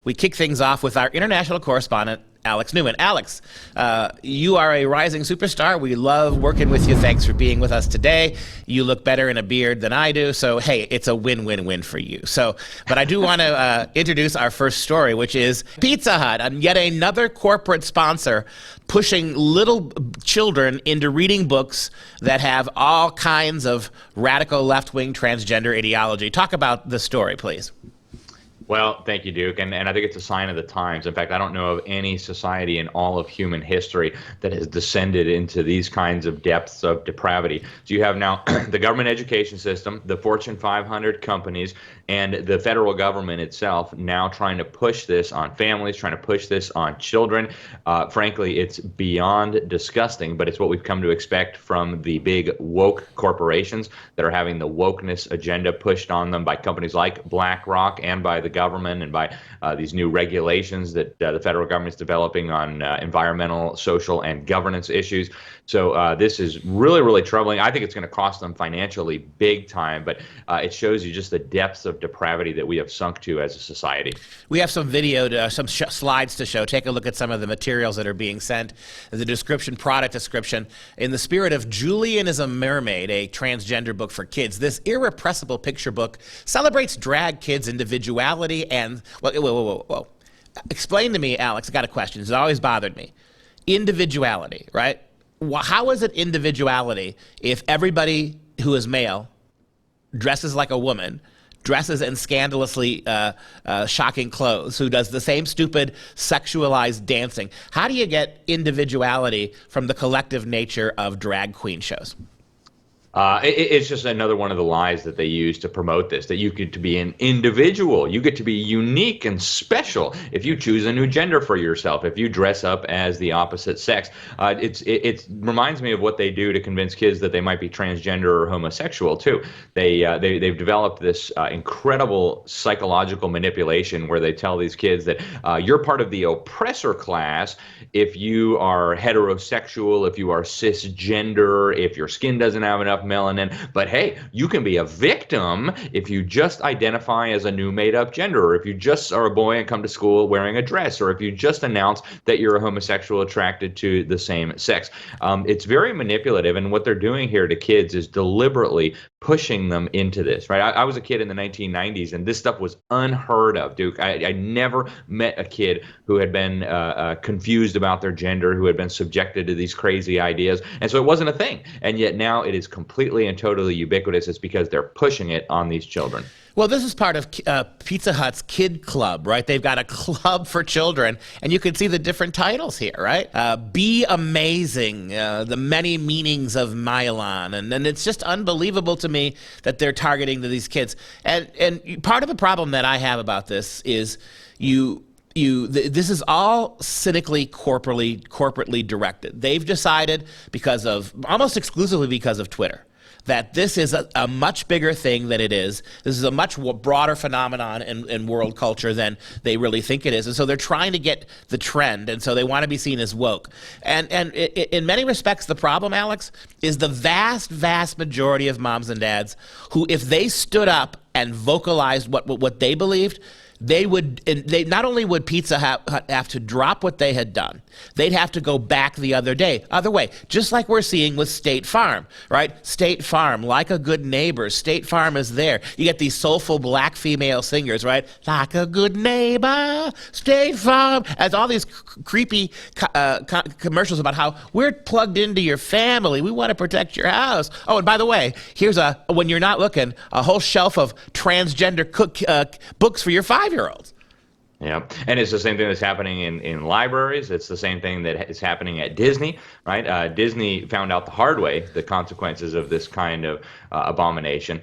We kick things off with our international correspondent, Alex Newman. Alex, you are a rising superstar. We love working with you. Thanks for being with us today. You look better in a beard than I do, so hey, it's a win-win-win for you. But I do want to introduce our first story, which is Pizza Hut, and yet another corporate sponsor pushing little children into reading books that have all kinds of radical left-wing transgender ideology. Talk about the story, please. Well, thank you, Duke. And I think it's a sign of the times. In fact, I don't know of any society in all of human history that has descended into these kinds of depths of depravity. So you have now the government education system, the Fortune 500 companies, and the federal government itself now trying to push this on families, trying to push this on children. Frankly, it's beyond disgusting, but it's what we've come to expect from the big woke corporations that are having the wokeness agenda pushed on them by companies like BlackRock and by the government and by these new regulations that the federal government is developing on environmental, social, and governance issues. So this is really, really troubling. I think it's going to cost them financially big time, but it shows you just the depths of depravity that we have sunk to as a society. We have some video, some slides to show. Take a look at some of the materials that are being sent. The description, product description. In the spirit of Julian is a Mermaid, a transgender book for kids, this irrepressible picture book celebrates drag kids' individuality and, whoa. Explain to me, Alex, I got a question. It's always bothered me. Individuality, right? How is it individuality if everybody who is male dresses like a woman, dresses in scandalously shocking clothes, who does the same stupid sexualized dancing? How do you get individuality from the collective nature of drag queen shows? It's just another one of the lies that they use to promote this, that you get to be an individual. You get to be unique and special if you choose a new gender for yourself, if you dress up as the opposite sex. It reminds me of what they do to convince kids that they might be transgender or homosexual, too. They've developed this incredible psychological manipulation where they tell these kids that you're part of the oppressor class if you are heterosexual, if you are cisgender, if your skin doesn't have enough melanin, but hey, you can be a victim if you just identify as a new made-up gender, or if you just are a boy and come to school wearing a dress, or if you just announce that you're a homosexual attracted to the same sex. It's very manipulative, and what they're doing here to kids is deliberately pushing them into this, right? I was a kid in the 1990s, and this stuff was unheard of, Duke. I never met a kid who had been confused about their gender, who had been subjected to these crazy ideas, and so it wasn't a thing. And yet now it is completely and totally ubiquitous. It's because they're pushing it on these children. Well, this is part of Pizza Hut's Kid Club, right? They've got a club for children, and you can see the different titles here, right? Be Amazing, the many meanings of Myelon, and it's just unbelievable to me that they're targeting to these kids. And part of the problem that I have about this is this is all cynically corporately directed. They've decided, almost exclusively because of Twitter, that this is a much bigger thing than it is. This is a much broader phenomenon in world culture than they really think it is. And so they're trying to get the trend, and so they want to be seen as woke. And in many respects, the problem, Alex, is the vast majority of moms and dads who, if they stood up and vocalized what they believed, they not only would Pizza Hut have to drop what they had done, they'd have to go back the other way, just like we're seeing with State Farm, right? State Farm, like a good neighbor, State Farm is there. You get these soulful black female singers, right? Like a good neighbor, State Farm, as all these creepy commercials about how we're plugged into your family, we want to protect your house. Oh, and by the way, here's when you're not looking, a whole shelf of transgender books for your 5-year-olds. Yeah, and it's the same thing that's happening in libraries. It's the same thing that is happening at Disney, right? Disney found out the hard way the consequences of this kind of abomination.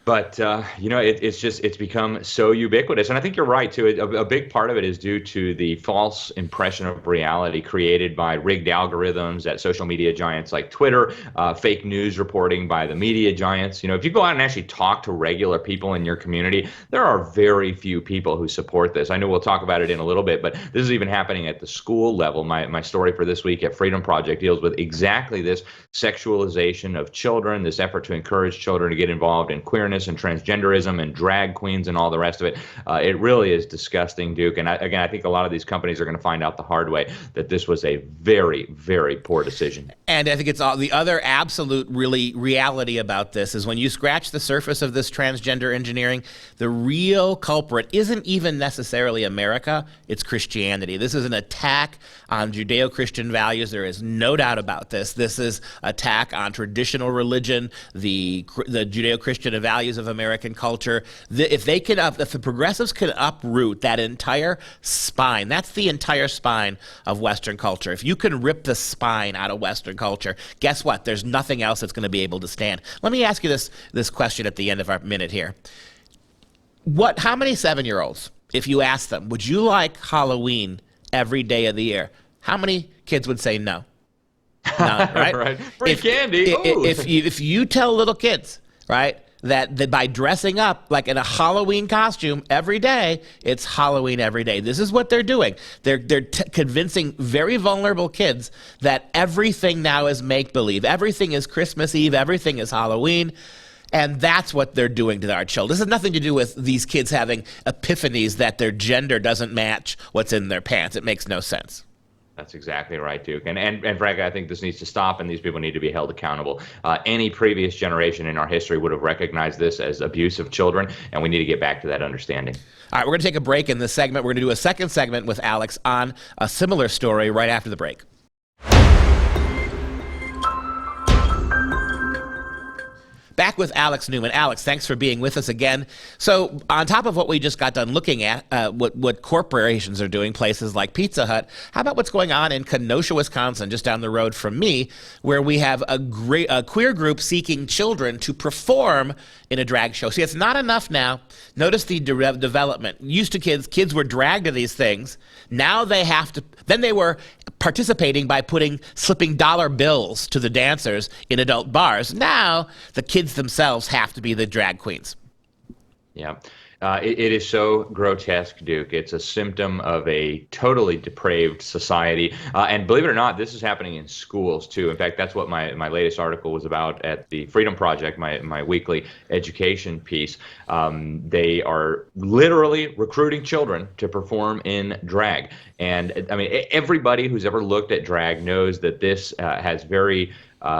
But, it's become so ubiquitous. And I think you're right, too. A big part of it is due to the false impression of reality created by rigged algorithms at social media giants like Twitter, fake news reporting by the media giants. If you go out and actually talk to regular people in your community, there are very few people who support this. I know we'll talk about it in a little bit, but this is even happening at the school level. My story for this week at FreedomProject deals with exactly this sexualization of children, this effort to encourage children to get involved in queerness, queerness and transgenderism and drag queens and all the rest of it. It really is disgusting, Duke. And I think a lot of these companies are going to find out the hard way that this was a very, very poor decision. And I think it's all the other absolute reality about this is when you scratch the surface of this transgender engineering, the real culprit isn't even necessarily America, it's Christianity. This is an attack on Judeo-Christian values. There is no doubt about this. This is attack on traditional religion, the Judeo-Christian values of American culture. If the progressives can uproot that entire spine, that's the entire spine of Western culture. If you can rip the spine out of Western culture, guess what? There's nothing else that's going to be able to stand. Let me ask you this question at the end of our minute here. How many 7-year-olds, if you ask them, would you like Halloween every day of the year? How many kids would say no? None, right? Right. Free candy. If you tell little kids, right, that by dressing up like in a Halloween costume every day, it's Halloween every day. This is what they're doing. They're convincing very vulnerable kids that everything now is make-believe. Everything is Christmas Eve. Everything is Halloween. And that's what they're doing to our children. This has nothing to do with these kids having epiphanies that their gender doesn't match what's in their pants. It makes no sense. That's exactly right, Duke. And frankly, I think this needs to stop, and these people need to be held accountable. Any previous generation in our history would have recognized this as abuse of children, and we need to get back to that understanding. All right, we're going to take a break in this segment. We're going to do a second segment with Alex on a similar story right after the break. Back with Alex Newman. Alex, thanks for being with us again. So on top of what we just got done looking at, what corporations are doing, places like Pizza Hut, how about what's going on in Kenosha, Wisconsin, just down the road from me, where we have a queer group seeking children to perform in a drag show. See, it's not enough now. Notice the development. Used to kids were dragged to these things. Now they have to, then they were participating by slipping dollar bills to the dancers in adult bars. Now the kids themselves have to be the drag queens. Yeah. It is so grotesque, Duke. It's a symptom of a totally depraved society. And believe it or not, this is happening in schools, too. In fact, that's what my latest article was about at the Freedom Project, my weekly education piece. They are literally recruiting children to perform in drag. And, I mean, everybody who's ever looked at drag knows that this has very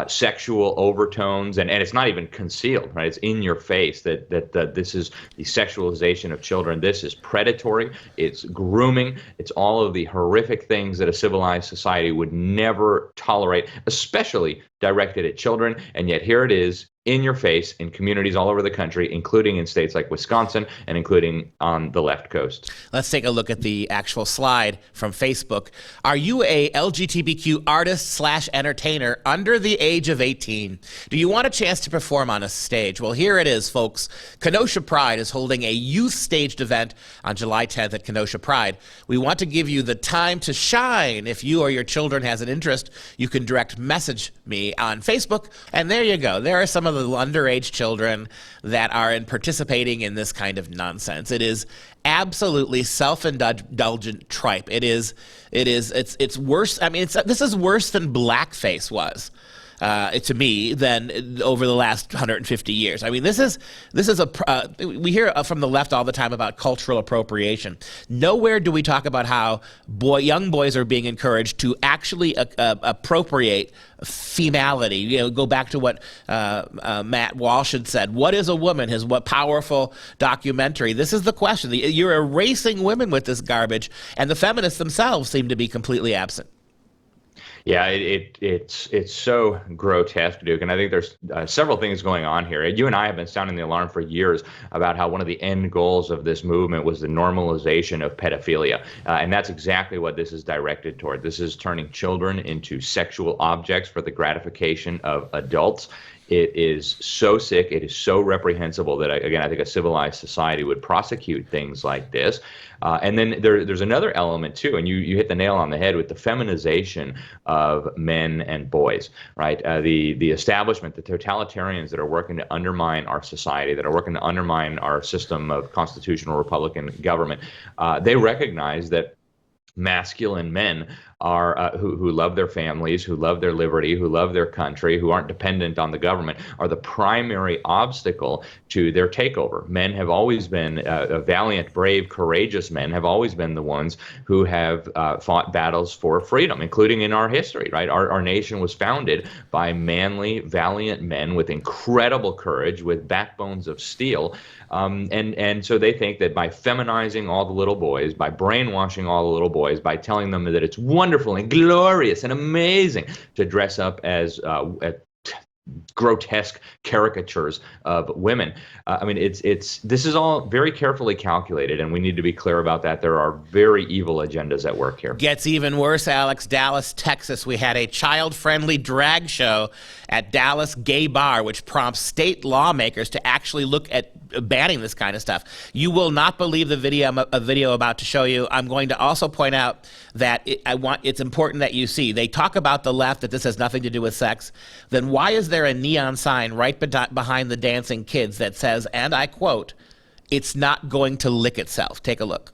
sexual overtones, and it's not even concealed, right? It's in your face that this is the sexualization of children. This is predatory. It's grooming. It's all of the horrific things that a civilized society would never tolerate, especially directed at children. And yet here it is in your face in communities all over the country, including in states like Wisconsin and including on the left coast. Let's take a look at the actual slide from Facebook. Are you a LGBTQ artist/entertainer under the age of 18? Do you want a chance to perform on a stage? Well, here it is, folks. Kenosha Pride is holding a youth-staged event on July 10th at Kenosha Pride. We want to give you the time to shine. If you or your children has an interest, you can direct message me on Facebook, and there you go. There are some of the underage children that are participating in this kind of nonsense. It is absolutely self-indulgent tripe. It's worse. I mean, this is worse than blackface was. To me, than over the last 150 years. I mean, this is we hear from the left all the time about cultural appropriation. Nowhere do we talk about how young boys are being encouraged to actually appropriate femality. You know, go back to what Matt Walsh had said. What is a woman? His what powerful documentary. This is the question. You're erasing women with this garbage, and the feminists themselves seem to be completely absent. Yeah, it's so grotesque, Duke, and I think there's several things going on here. You and I have been sounding the alarm for years about how one of the end goals of this movement was the normalization of pedophilia, and that's exactly what this is directed toward. This is turning children into sexual objects for the gratification of adults. It is so sick. It is so reprehensible that, again, I think a civilized society would prosecute things like this. And then there's another element, too, and you hit the nail on the head with the feminization of men and boys, right? The establishment, the totalitarians that are working to undermine our society, that are working to undermine our system of constitutional Republican government, they recognize that masculine men are who love their families, who love their liberty, who love their country, who aren't dependent on the government, are the primary obstacle to their takeover. Men have always been valiant, brave, courageous men have always been the ones who have fought battles for freedom, including in our history, right? Our nation was founded by manly, valiant men with incredible courage, with backbones of steel. And so they think that by feminizing all the little boys, by brainwashing all the little boys, by telling them that it's wonderful and glorious and amazing to dress up as grotesque caricatures of women. I mean, this is all very carefully calculated, and we need to be clear about that. There are very evil agendas at work here. Gets even worse, Alex. Dallas, Texas. We had a child-friendly drag show at Dallas Gay Bar, which prompts state lawmakers to actually look at banning this kind of stuff. You will not believe the video I'm about to show you. I'm going to also point out that it's important that you see. They talk about the left, that this has nothing to do with sex. Then why is there a neon sign right behind the dancing kids that says, and I quote, "It's not going to lick itself"? Take a look.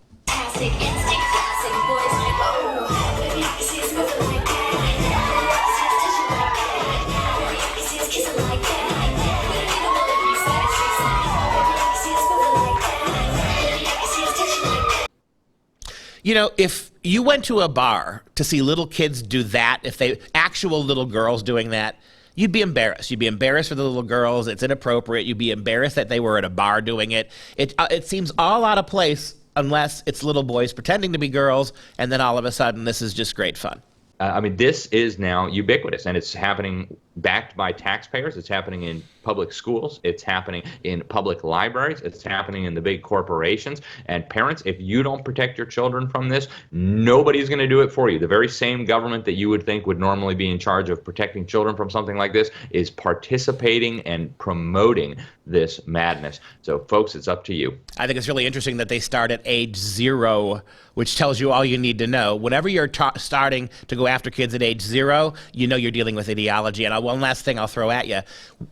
You know, if you went to a bar to see little kids do that, if they actual little girls doing that, you'd be embarrassed. You'd be embarrassed for the little girls. It's inappropriate. You'd be embarrassed that they were at a bar doing it. It seems all out of place unless it's little boys pretending to be girls, and then all of a sudden this is just great fun. I mean, this is now ubiquitous, and it's happening backed by taxpayers. It's happening in public schools. It's happening in public libraries. It's happening in the big corporations. And parents, if you don't protect your children from this, nobody's going to do it for you. The very same government that you would think would normally be in charge of protecting children from something like this is participating and promoting this madness. So, folks, it's up to you. I think it's really interesting that they start at age 0, which tells you all you need to know. Whenever you're starting to go after kids at age 0, you know you're dealing with ideology. And one last thing I'll throw at you.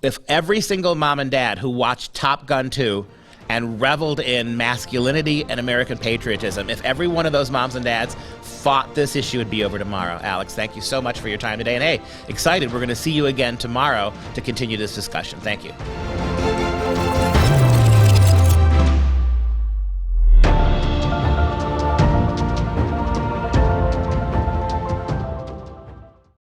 If every single mom and dad who watched Top Gun 2 and reveled in masculinity and American patriotism, if every one of those moms and dads fought this issue, would be over tomorrow. Alex, thank you so much for your time today. And hey, excited, we're going to see you again tomorrow to continue this discussion. Thank you.